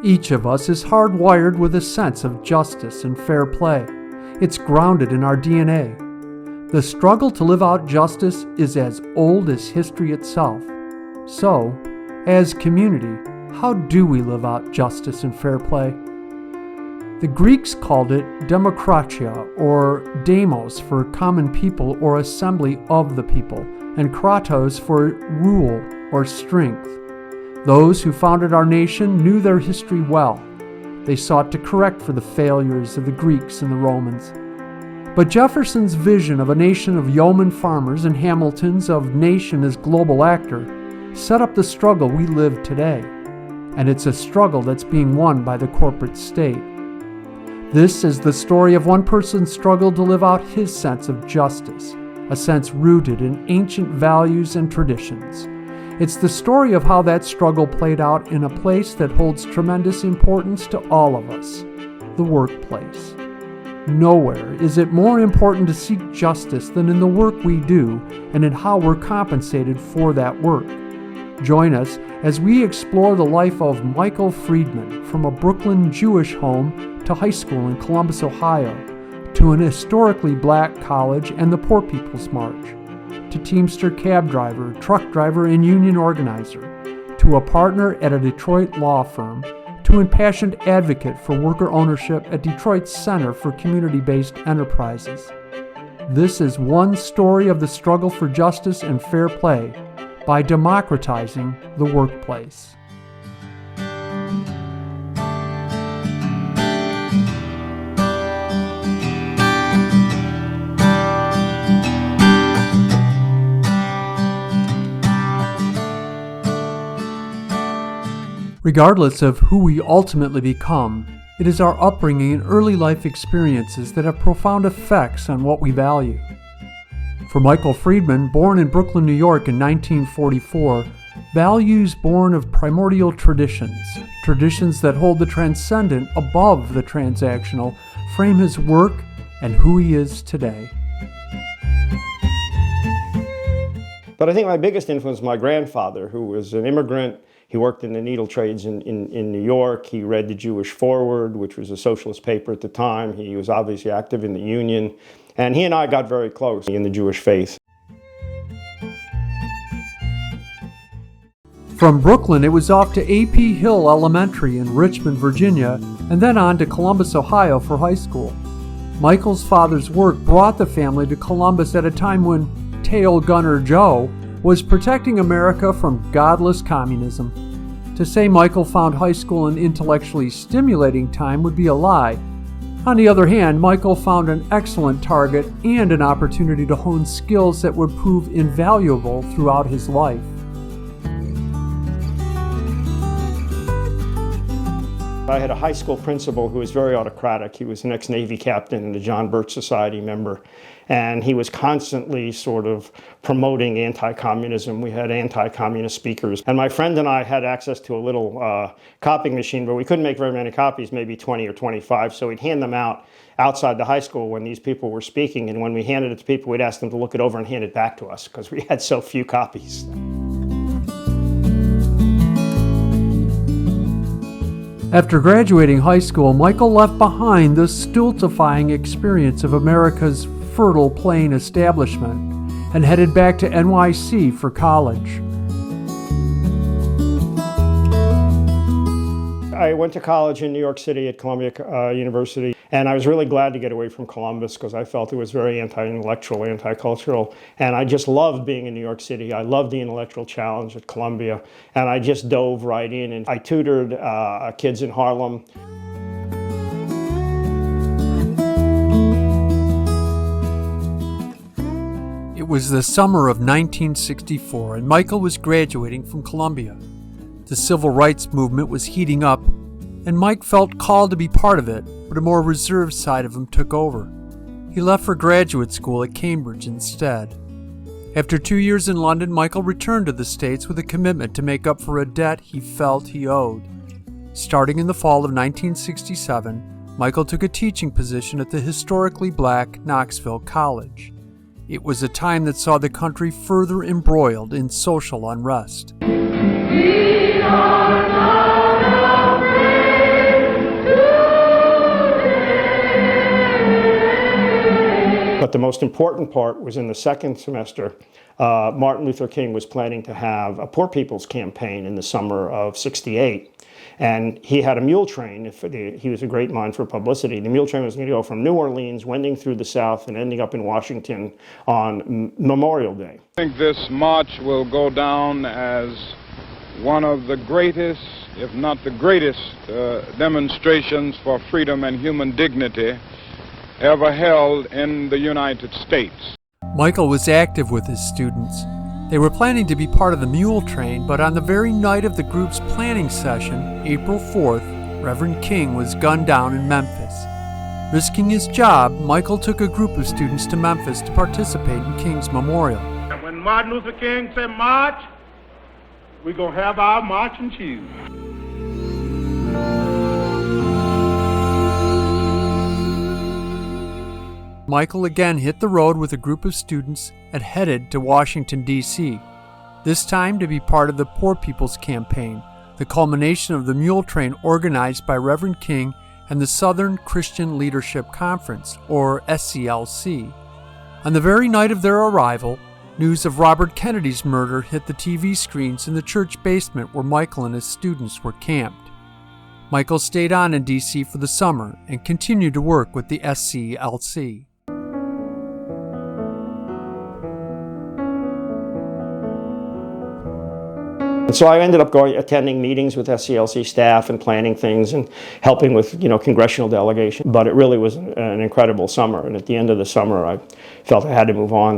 Each of us is hardwired with a sense of justice and fair play. It's grounded in our DNA. The struggle to live out justice is as old as history itself. So, as community, how do we live out justice and fair play? The Greeks called it demokratia, or demos for common people or assembly of the people, and kratos for rule or strength. Those who founded our nation knew their history well. They sought to correct for the failures of the Greeks and the Romans. But Jefferson's vision of a nation of yeoman farmers and Hamilton's of nation as global actor set up the struggle we live today. And it's a struggle that's being won by the corporate state. This is the story of one person's struggle to live out his sense of justice, a sense rooted in ancient values and traditions. It's the story of how that struggle played out in a place that holds tremendous importance to all of us, the workplace. Nowhere is it more important to seek justice than in the work we do and in how we're compensated for that work. Join us as we explore the life of Michael Friedman, from a Brooklyn Jewish home to high school in Columbus, Ohio, to an historically black college and the Poor People's March, to Teamster cab driver, truck driver, and union organizer, to a partner at a Detroit law firm, to impassioned advocate for worker ownership at Detroit's Center for Community-Based Enterprises. This is one story of the struggle for justice and fair play by democratizing the workplace. Regardless of who we ultimately become, it is our upbringing and early life experiences that have profound effects on what we value. For Michael Friedman, born in Brooklyn, New York in 1944, values born of primordial traditions that hold the transcendent above the transactional, frame his work and who he is today. But I think my biggest influence was my grandfather, who was an immigrant. He worked in the needle trades in New York. He read the Jewish Forward, which was a socialist paper at the time. He was obviously active in the union. And he and I got very close in the Jewish faith. From Brooklyn, it was off to A.P. Hill Elementary in Richmond, Virginia, and then on to Columbus, Ohio for high school. Michael's father's work brought the family to Columbus at a time when Tail Gunner Joe was protecting America from godless communism. To say Michael found high school an intellectually stimulating time would be a lie. On the other hand, Michael found an excellent target and an opportunity to hone skills that would prove invaluable throughout his life. I had a high school principal who was very autocratic. He was an ex-Navy captain and a John Birch Society member. And he was constantly sort of promoting anti-communism. We had anti-communist speakers. And my friend and I had access to a little copying machine, but we couldn't make very many copies, maybe 20 or 25. So we'd hand them out outside the high school when these people were speaking. And when we handed it to people, we'd ask them to look it over and hand it back to us because we had so few copies. After graduating high school, Michael left behind the stultifying experience of America's fertile plain establishment and headed back to NYC for college. I went to college in New York City at Columbia University, and I was really glad to get away from Columbus because I felt it was very anti-intellectual, anti-cultural, and I just loved being in New York City. I loved the intellectual challenge at Columbia, and I just dove right in, and I tutored kids in Harlem. It was the summer of 1964, and Michael was graduating from Columbia. The civil rights movement was heating up, and Mike felt called to be part of it, but a more reserved side of him took over. He left for graduate school at Cambridge instead. After 2 years in London, Michael returned to the States with a commitment to make up for a debt he felt he owed. Starting in the fall of 1967, Michael took a teaching position at the historically black Knoxville College. It was a time that saw the country further embroiled in social unrest. We are not afraid. But the most important part was in the second semester. Martin Luther King was planning to have a poor people's campaign in the summer of '68. And he had a mule train. He was a great mind for publicity. The mule train was going to go from New Orleans, wending through the South, and ending up in Washington on Memorial Day. I think this march will go down as one of the greatest, if not the greatest, demonstrations for freedom and human dignity ever held in the United States. Michael was active with his students. They were planning to be part of the mule train, but on the very night of the group's planning session, April 4th, Reverend King was gunned down in Memphis. Risking his job, Michael took a group of students to Memphis to participate in King's memorial. When Martin Luther King said march, we're going to have our marching shoes. Michael again hit the road with a group of students and headed to Washington, D.C., this time to be part of the Poor People's Campaign, the culmination of the mule train organized by Reverend King and the Southern Christian Leadership Conference, or SCLC. On the very night of their arrival, news of Robert Kennedy's murder hit the TV screens in the church basement where Michael and his students were camped. Michael stayed on in D.C. for the summer and continued to work with the SCLC. And so I ended up attending meetings with SCLC staff and planning things and helping with, congressional delegation. But it really was an incredible summer. And at the end of the summer, I felt I had to move on.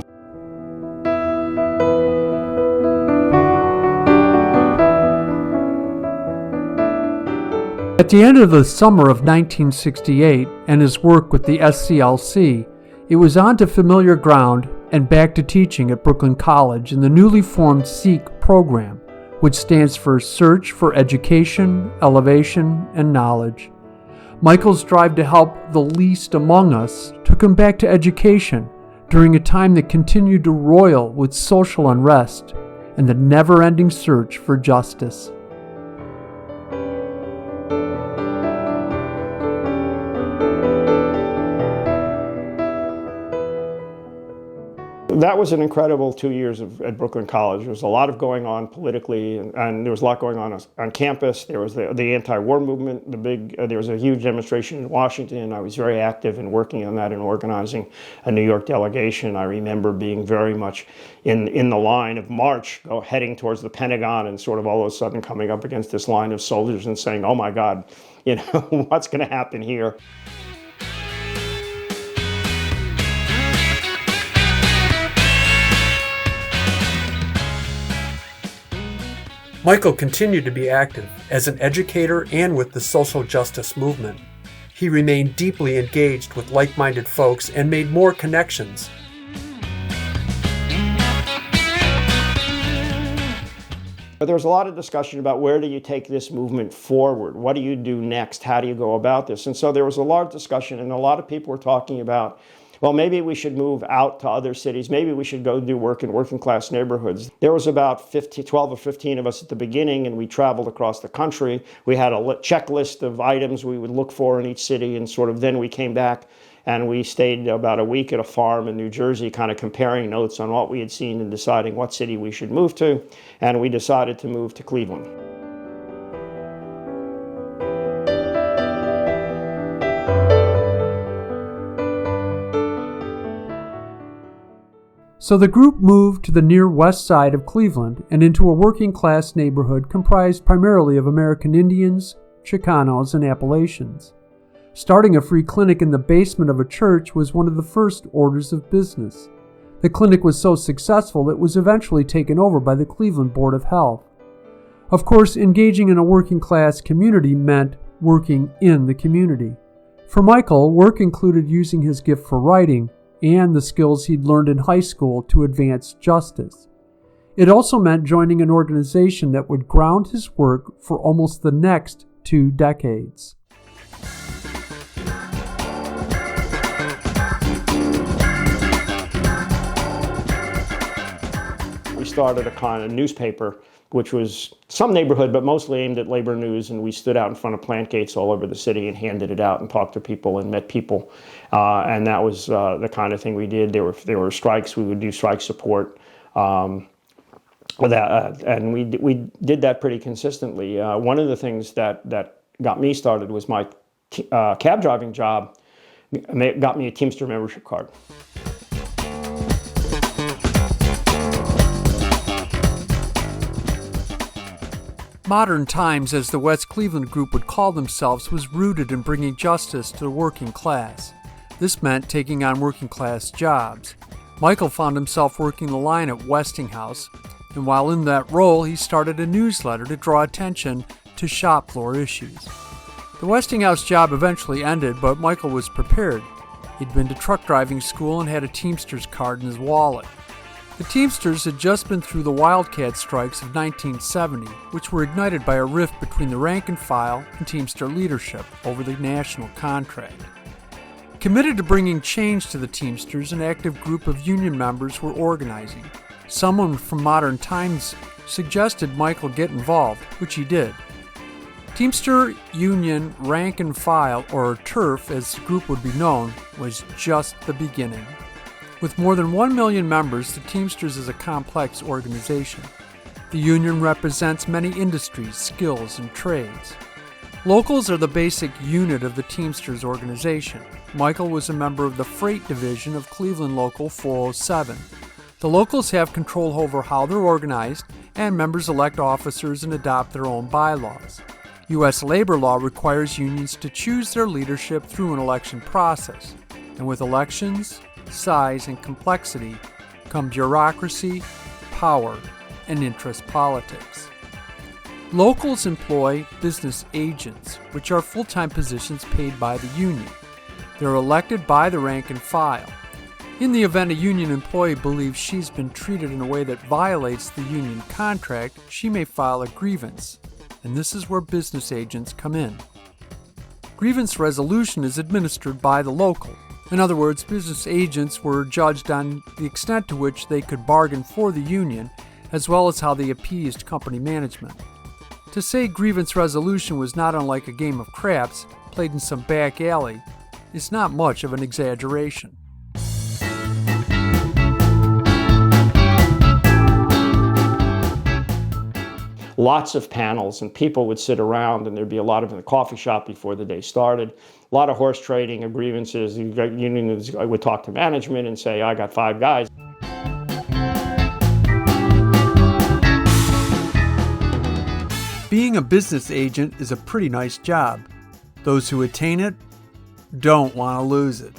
At the end of the summer of 1968 and his work with the SCLC, it was on to familiar ground and back to teaching at Brooklyn College in the newly formed SEEK program, which stands for Search for Education, Elevation, and Knowledge. Michael's drive to help the least among us took him back to education during a time that continued to roil with social unrest and the never-ending search for justice. That was an incredible 2 years at Brooklyn College. There was a lot of going on politically, and there was a lot going on campus. There was the anti-war movement. There was a huge demonstration in Washington. I was very active in working on that and organizing a New York delegation. I remember being very much in the line of march, heading towards the Pentagon, and sort of all of a sudden coming up against this line of soldiers and saying, "Oh my God, what's going to happen here?" Michael continued to be active as an educator and with the social justice movement. He remained deeply engaged with like-minded folks and made more connections. There was a lot of discussion about where do you take this movement forward? What do you do next? How do you go about this? And so there was a lot of discussion, and a lot of people were talking about, well, maybe we should move out to other cities. Maybe we should go do work in working class neighborhoods. There was about 12 or 15 of us at the beginning, and we traveled across the country. We had a checklist of items we would look for in each city, and then we came back and we stayed about a week at a farm in New Jersey, kind of comparing notes on what we had seen and deciding what city we should move to. And we decided to move to Cleveland. So the group moved to the near west side of Cleveland and into a working-class neighborhood comprised primarily of American Indians, Chicanos, and Appalachians. Starting a free clinic in the basement of a church was one of the first orders of business. The clinic was so successful it was eventually taken over by the Cleveland Board of Health. Of course, engaging in a working-class community meant working in the community. For Michael, work included using his gift for writing and the skills he'd learned in high school to advance justice. It also meant joining an organization that would ground his work for almost the next 2 decades. We started a kind of newspaper which was some neighborhood, but mostly aimed at labor news. And we stood out in front of plant gates all over the city and handed it out and talked to people and met people. And that was the kind of thing we did. There were strikes. We would do strike support. And we did that pretty consistently. One of the things that got me started was my cab driving job. Got me a Teamster membership card. Modern Times, as the West Cleveland Group would call themselves, was rooted in bringing justice to the working class. This meant taking on working class jobs. Michael found himself working the line at Westinghouse, and while in that role, he started a newsletter to draw attention to shop floor issues. The Westinghouse job eventually ended, but Michael was prepared. He'd been to truck driving school and had a Teamsters card in his wallet. The Teamsters had just been through the Wildcat strikes of 1970, which were ignited by a rift between the rank and file and Teamster leadership over the national contract. Committed to bringing change to the Teamsters, an active group of union members were organizing. Someone from Modern Times suggested Michael get involved, which he did. Teamster Union Rank and File, or TURF as the group would be known, was just the beginning. With more than 1 million members, the Teamsters is a complex organization. The union represents many industries, skills, and trades. Locals are the basic unit of the Teamsters organization. Michael was a member of the freight division of Cleveland Local 407. The locals have control over how they're organized, and members elect officers and adopt their own bylaws. U.S. labor law requires unions to choose their leadership through an election process, and with elections, size, and complexity come bureaucracy, power, and interest politics. Locals employ business agents, which are full-time positions paid by the union. They're elected by the rank and file. In the event a union employee believes she's been treated in a way that violates the union contract, she may file a grievance, and this is where business agents come in. Grievance resolution is administered by the local. In other words, business agents were judged on the extent to which they could bargain for the union, as well as how they appeased company management. To say grievance resolution was not unlike a game of craps played in some back alley is not much of an exaggeration. Lots of panels, and people would sit around, and there'd be a lot of in the coffee shop before the day started. A lot of horse trading and grievances. Unions would talk to management and say, I got 5 guys. Being a business agent is a pretty nice job. Those who attain it don't want to lose it.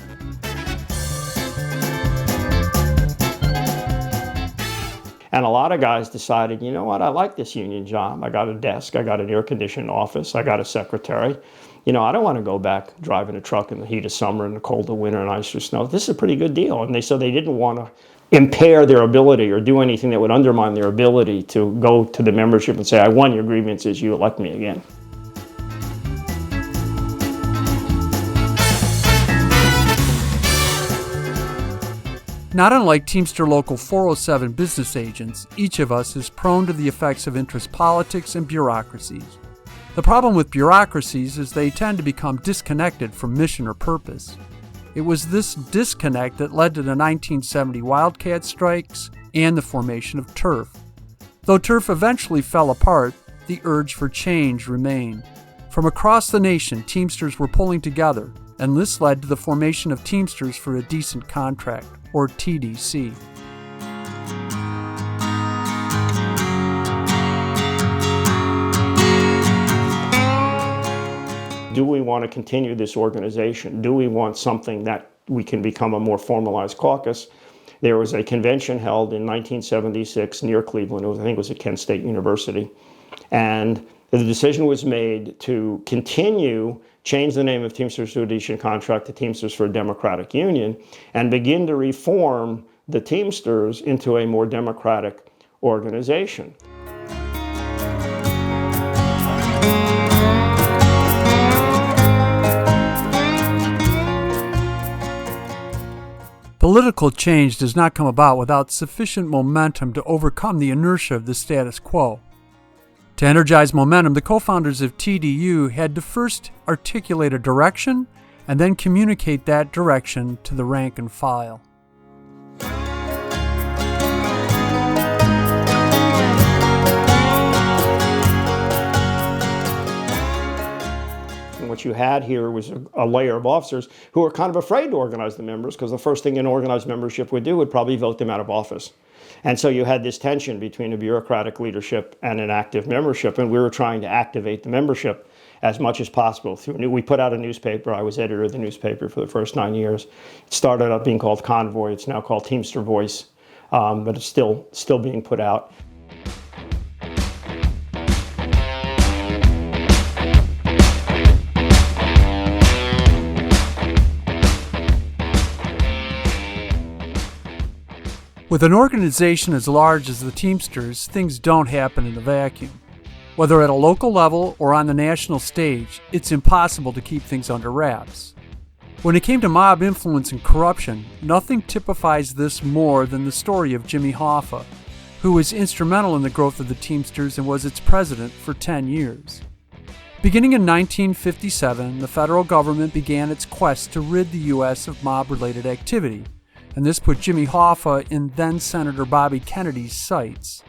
And a lot of guys decided, you know what, I like this union job. I got a desk, I got an air-conditioned office, I got a secretary. You know, I don't want to go back driving a truck in the heat of summer and the cold of winter and ice or snow. This is a pretty good deal. And they didn't want to impair their ability or do anything that would undermine their ability to go to the membership and say, I won your grievances, you elect me again. Not unlike Teamster Local 407 business agents, each of us is prone to the effects of interest politics and bureaucracies. The problem with bureaucracies is they tend to become disconnected from mission or purpose. It was this disconnect that led to the 1970 Wildcat strikes and the formation of TURF. Though TURF eventually fell apart, the urge for change remained. From across the nation, Teamsters were pulling together, and this led to the formation of Teamsters for a Decent Contract, or TDC. Do we want to continue this organization? Do we want something that we can become a more formalized caucus? There was a convention held in 1976 near Cleveland. I think it was at Kent State University. And the decision was made to change the name of Teamsters to a Decent Contract to Teamsters for a Democratic Union, and begin to reform the Teamsters into a more democratic organization. Political change does not come about without sufficient momentum to overcome the inertia of the status quo. To energize momentum, the co-founders of TDU had to first articulate a direction and then communicate that direction to the rank and file. And what you had here was a layer of officers who were kind of afraid to organize the members, because the first thing an organized membership would do would probably vote them out of office. And so you had this tension between a bureaucratic leadership and an active membership, and we were trying to activate the membership as much as possible. We put out a newspaper. I was editor of the newspaper for the first 9 years. It started out being called Convoy. It's now called Teamster Voice, but it's still being put out. With an organization as large as the Teamsters, things don't happen in a vacuum. Whether at a local level or on the national stage, it's impossible to keep things under wraps. When it came to mob influence and corruption, nothing typifies this more than the story of Jimmy Hoffa, who was instrumental in the growth of the Teamsters and was its president for 10 years. Beginning in 1957, the federal government began its quest to rid the U.S. of mob-related activity, and this put Jimmy Hoffa in then-Senator Bobby Kennedy's sights.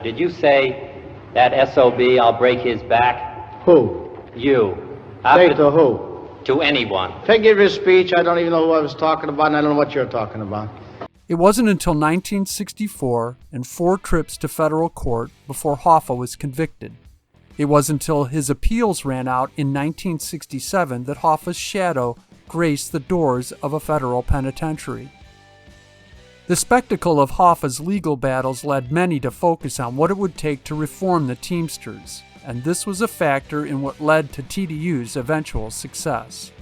Did you say that SOB, I'll break his back? Who? You. Say to who? To anyone. Figure his speech. I don't even know who I was talking about, and I don't know what you're talking about. It wasn't until 1964 and 4 trips to federal court before Hoffa was convicted. It was until his appeals ran out in 1967 that Hoffa's shadow graced the doors of a federal penitentiary. The spectacle of Hoffa's legal battles led many to focus on what it would take to reform the Teamsters, and this was a factor in what led to TDU's eventual success.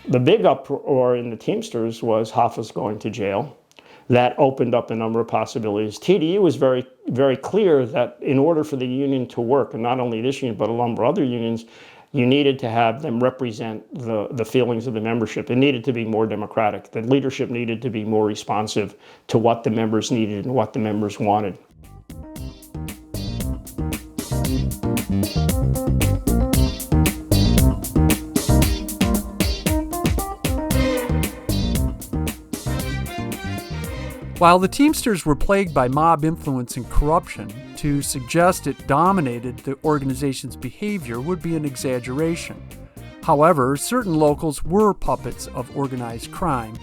The big uproar in the Teamsters was Hoffa's going to jail. That opened up a number of possibilities. TDU was very, very clear that in order for the union to work, and not only this union, but a number of other unions, you needed to have them represent the feelings of the membership. It needed to be more democratic. The leadership needed to be more responsive to what the members needed and what the members wanted. While the Teamsters were plagued by mob influence and corruption, to suggest it dominated the organization's behavior would be an exaggeration. However, certain locals were puppets of organized crime,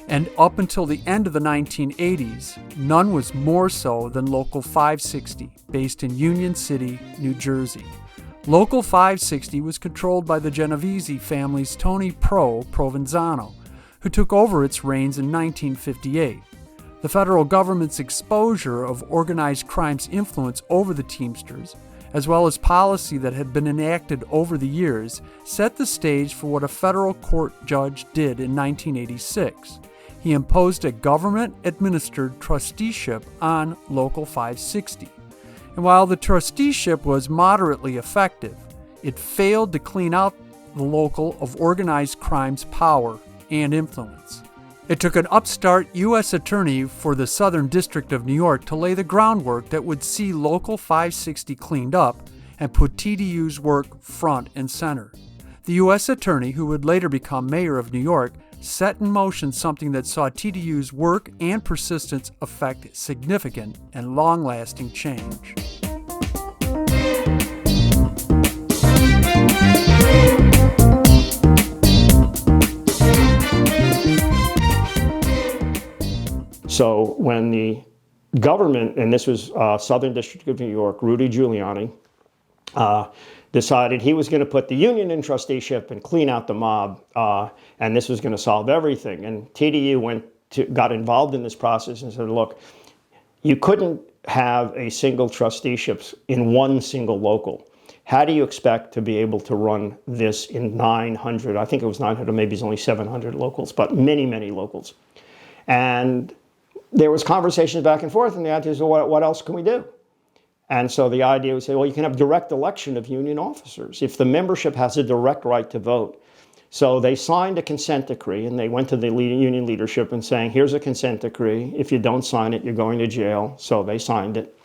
and up until the end of the 1980s, none was more so than Local 560, based in Union City, New Jersey. Local 560 was controlled by the Genovese family's Tony Provenzano, who took over its reins in 1958. The federal government's exposure of organized crime's influence over the Teamsters, as well as policy that had been enacted over the years, set the stage for what a federal court judge did in 1986. He imposed a government-administered trusteeship on Local 560. And while the trusteeship was moderately effective, it failed to clean out the local of organized crime's power and influence. It took an upstart U.S. attorney for the Southern District of New York to lay the groundwork that would see Local 560 cleaned up and put TDU's work front and center. The U.S. attorney, who would later become mayor of New York, set in motion something that saw TDU's work and persistence affect significant and long-lasting change. So when the government, and this was Southern District of New York, Rudy Giuliani, decided he was going to put the union in trusteeship and clean out the mob, and this was going to solve everything. And TDU got involved in this process and said, look, you couldn't have a single trusteeship in one single local. How do you expect to be able to run this in 900, I think it was 900, maybe it's only 700 locals, but many, many locals. And there was conversations back and forth, and the idea is, well, what else can we do? And so the idea was, well, you can have direct election of union officers. If the membership has a direct right to vote, So they signed a consent decree, and they went to the union leadership and saying, here's a consent decree. If you don't sign it, you're going to jail. So they signed it.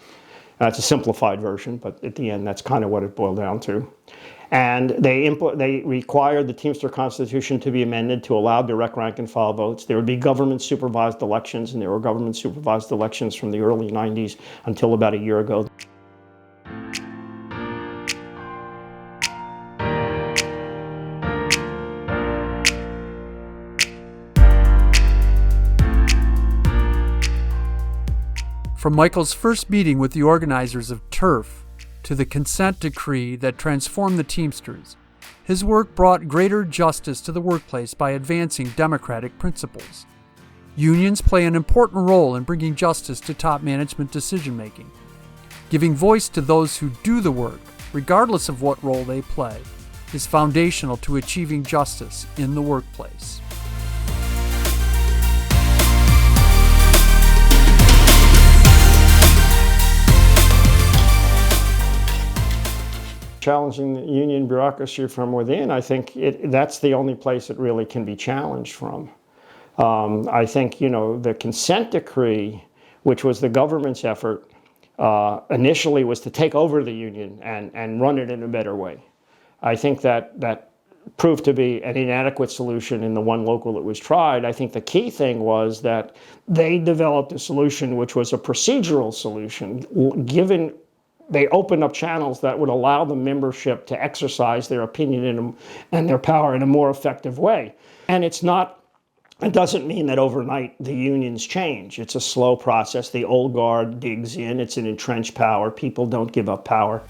That's a simplified version, but at the end, that's kind of what it boiled down to. And they required the Teamster Constitution to be amended to allow direct rank and file votes. There would be government-supervised elections, and there were government-supervised elections from the early 90s until about a year ago. From Michael's first meeting with the organizers of TURF to the consent decree that transformed the Teamsters, his work brought greater justice to the workplace by advancing democratic principles. Unions play an important role in bringing justice to top management decision-making. Giving voice to those who do the work, regardless of what role they play, is foundational to achieving justice in the workplace. Challenging the union bureaucracy from within, I think that's the only place it really can be challenged from. I think, the consent decree, which was the government's effort, initially was to take over the union and run it in a better way. I think that proved to be an inadequate solution in the one local that was tried. I think the key thing was that they developed a solution which was a procedural solution, they opened up channels that would allow the membership to exercise their opinion and their power in a more effective way. And it doesn't mean that overnight the unions change. It's a slow process. The old guard digs in. It's an entrenched power. People don't give up power.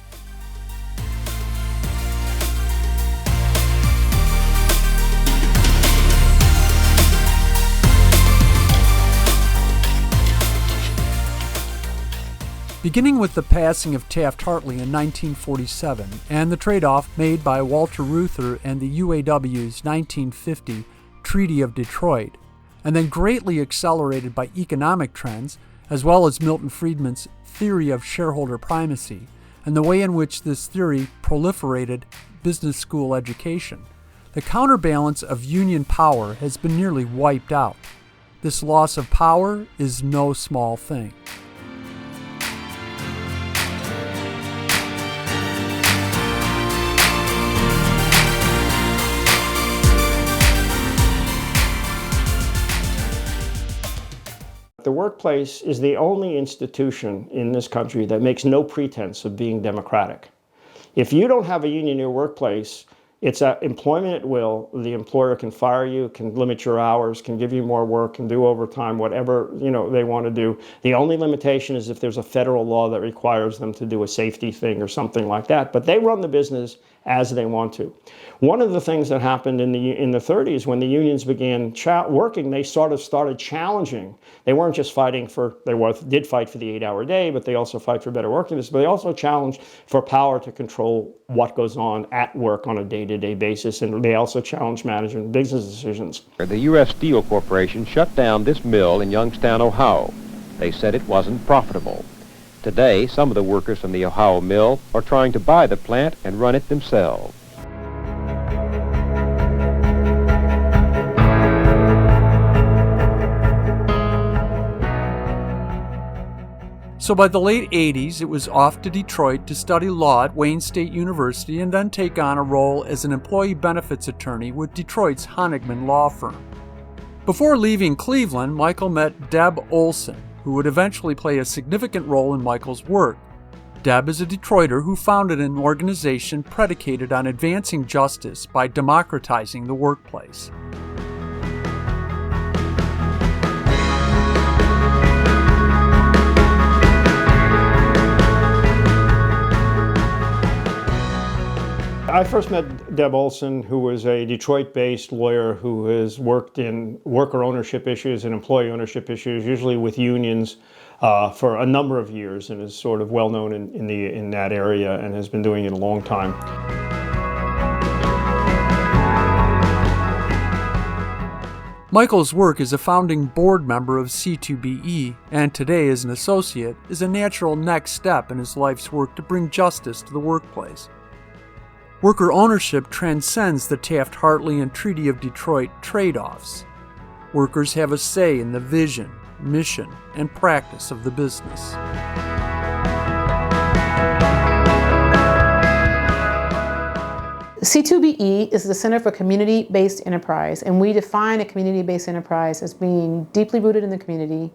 Beginning with the passing of Taft-Hartley in 1947 and the trade-off made by Walter Reuther and the UAW's 1950 Treaty of Detroit, and then greatly accelerated by economic trends, as well as Milton Friedman's theory of shareholder primacy, and the way in which this theory proliferated business school education, the counterbalance of union power has been nearly wiped out. This loss of power is no small thing. The workplace is the only institution in this country that makes no pretense of being democratic. If you don't have a union in your workplace, it's employment at will. The employer can fire you, can limit your hours, can give you more work, can do overtime, whatever they want to do. The only limitation is if there's a federal law that requires them to do a safety thing or something like that. But they run the business as they want to. One of the things that happened in the 30s when the unions began working, they sort of started challenging. They weren't just fighting did fight for the 8-hour day, but they also fight for better working conditions. But they also challenged for power to control what goes on at work on a day-to-day basis, and they also challenged management business decisions. The U.S. Steel Corporation shut down this mill in Youngstown, Ohio. They said it wasn't profitable. Today, some of the workers from the Ohio mill are trying to buy the plant and run it themselves. So by the late 80s, it was off to Detroit to study law at Wayne State University and then take on a role as an employee benefits attorney with Detroit's Honigman law firm. Before leaving Cleveland, Michael met Deb Olson, who would eventually play a significant role in Michael's work. Deb is a Detroiter who founded an organization predicated on advancing justice by democratizing the workplace. I first met Deb Olson, who was a Detroit-based lawyer who has worked in worker ownership issues and employee ownership issues, usually with unions, for a number of years, and is sort of well known in that area and has been doing it a long time. Michael's work as a founding board member of C2BE and today as an associate is a natural next step in his life's work to bring justice to the workplace. Worker ownership transcends the Taft-Hartley and Treaty of Detroit trade-offs. Workers have a say in the vision, mission, and practice of the business. C2BE is the Center for Community-Based Enterprise, and we define a community-based enterprise as being deeply rooted in the community,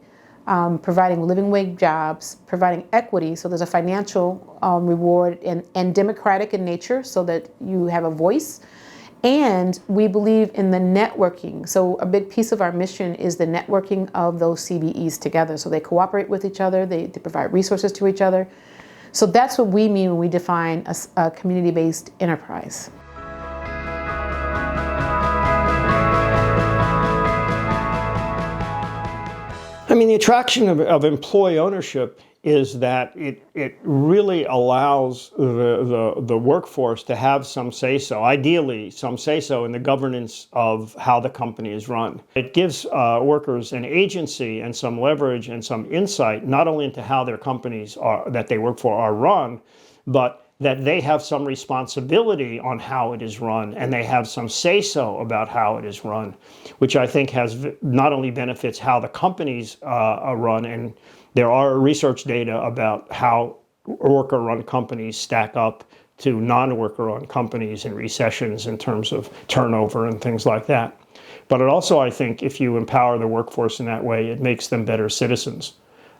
providing living wage jobs, providing equity, so there's a financial reward, and democratic in nature so that you have a voice. And we believe in the networking. So a big piece of our mission is the networking of those CBEs together. So they cooperate with each other, they provide resources to each other. So that's what we mean when we define a community-based enterprise. I mean, the attraction of employee ownership is that it really allows the workforce to have some say-so, ideally some say-so in the governance of how the company is run. It gives workers an agency and some leverage and some insight, not only into how their companies that they work for are run, but that they have some responsibility on how it is run, and they have some say-so about how it is run, which I think has not only benefits how the companies are run, and there are research data about how worker-run companies stack up to non-worker-run companies in recessions in terms of turnover and things like that. But it also, I think, if you empower the workforce in that way, it makes them better citizens.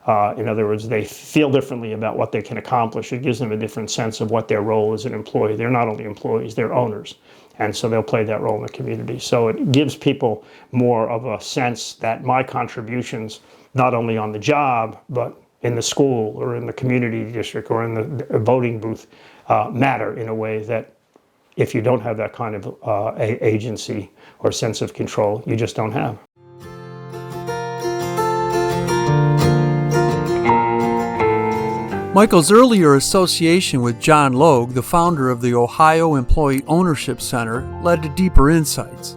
In other words, they feel differently about what they can accomplish. It gives them a different sense of what their role as an employee. They're not only employees, they're owners. And so they'll play that role in the community. So it gives people more of a sense that my contributions, not only on the job, but in the school or in the community district or in the voting booth, matter in a way that if you don't have that kind of agency or sense of control, you just don't have. Michael's earlier association with John Logue, the founder of the Ohio Employee Ownership Center, led to deeper insights.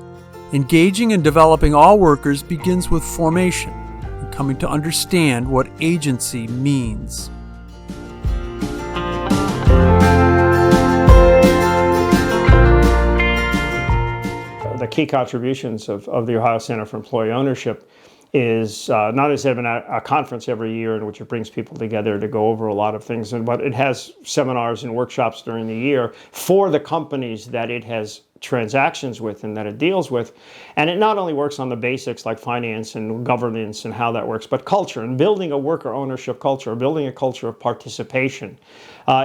Engaging and developing all workers begins with formation and coming to understand what agency means. The key contributions of the Ohio Center for Employee Ownership is not only having a conference every year in which it brings people together to go over a lot of things, but it has seminars and workshops during the year for the companies that it has transactions with and that it deals with. And it not only works on the basics like finance and governance and how that works, but culture and building a worker ownership culture, building a culture of participation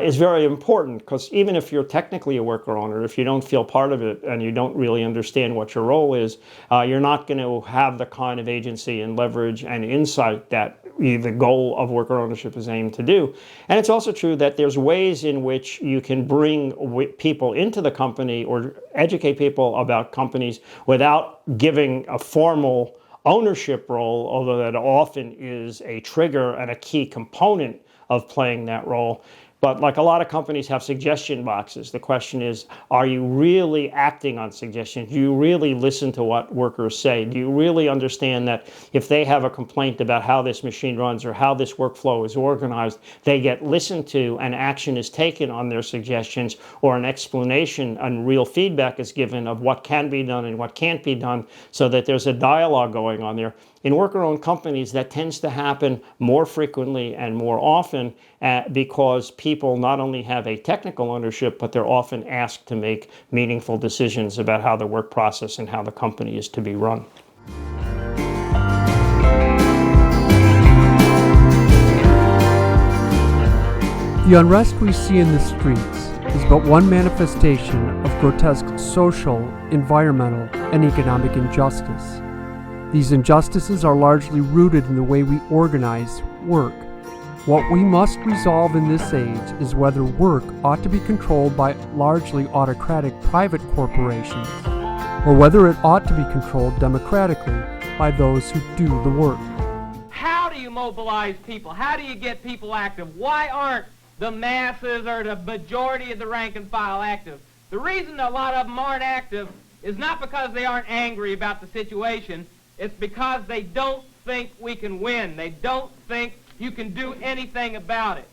is very important, because even if you're technically a worker owner, if you don't feel part of it and you don't really understand what your role is, you're not going to have the kind of agency and leverage and insight that the goal of worker ownership is aimed to do. And it's also true that there's ways in which you can bring people into the company or educate people about companies without giving a formal ownership role, although that often is a trigger and a key component of playing that role. But like a lot of companies have suggestion boxes. The question is, are you really acting on suggestions? Do you really listen to what workers say? Do you really understand that if they have a complaint about how this machine runs or how this workflow is organized, they get listened to and action is taken on their suggestions, or an explanation and real feedback is given of what can be done and what can't be done, so that there's a dialogue going on there? In worker-owned companies, that tends to happen more frequently and more often because people not only have a technical ownership, but they're often asked to make meaningful decisions about how the work process and how the company is to be run. The unrest we see in the streets is but one manifestation of grotesque social, environmental, and economic injustice. These injustices are largely rooted in the way we organize work. What we must resolve in this age is whether work ought to be controlled by largely autocratic private corporations, or whether it ought to be controlled democratically by those who do the work. How do you mobilize people? How do you get people active? Why aren't the masses or the majority of the rank and file active? The reason a lot of them aren't active is not because they aren't angry about the situation. It's because they don't think we can win. They don't think you can do anything about it.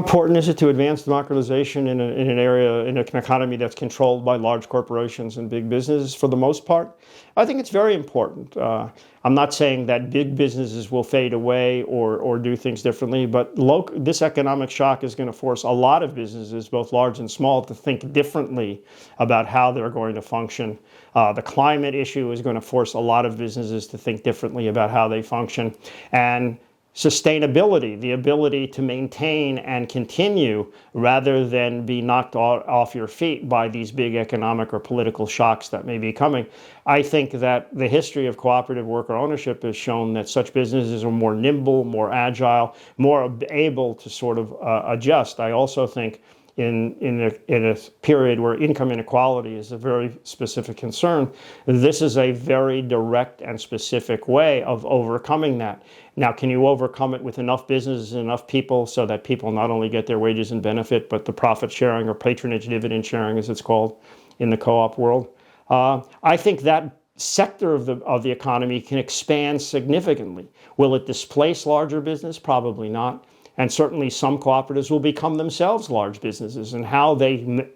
important is it to advance democratization in an area, in an economy that's controlled by large corporations and big businesses for the most part? I think it's very important. I'm not saying that big businesses will fade away or do things differently, but this economic shock is going to force a lot of businesses, both large and small, to think differently about how they're going to function. The climate issue is going to force a lot of businesses to think differently about how they function. And sustainability, the ability to maintain and continue rather than be knocked off your feet by these big economic or political shocks that may be coming. I think that the history of cooperative worker ownership has shown that such businesses are more nimble, more agile, more able to sort of adjust. I also think in a period where income inequality is a very specific concern, this is a very direct and specific way of overcoming that. Now, can you overcome it with enough businesses and enough people so that people not only get their wages and benefit, but the profit sharing or patronage dividend sharing, as it's called in the co-op world? I think that sector of the economy can expand significantly. Will it displace larger business? Probably not. And certainly some cooperatives will become themselves large businesses, and how they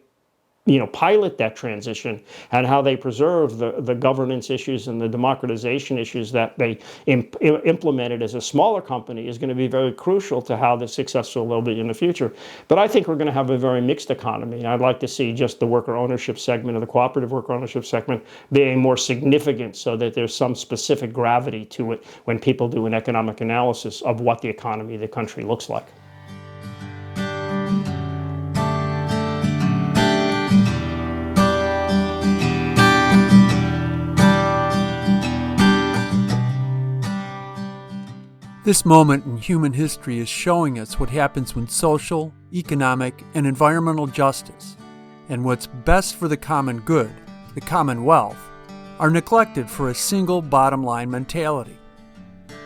pilot that transition and how they preserve the governance issues and the democratization issues that they implemented as a smaller company is going to be very crucial to how successful they'll be in the future. But I think we're going to have a very mixed economy. I'd like to see just the worker ownership segment or the cooperative worker ownership segment being more significant so that there's some specific gravity to it when people do an economic analysis of what the economy of the country looks like. This moment in human history is showing us what happens when social, economic, and environmental justice, and what's best for the common good, the commonwealth, are neglected for a single bottom-line mentality.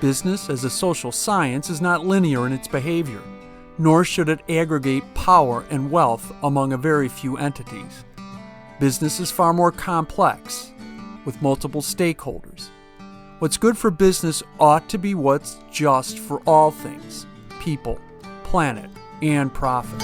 Business as a social science is not linear in its behavior, nor should it aggregate power and wealth among a very few entities. Business is far more complex, with multiple stakeholders. What's good for business ought to be what's just for all things: people, planet, and profit.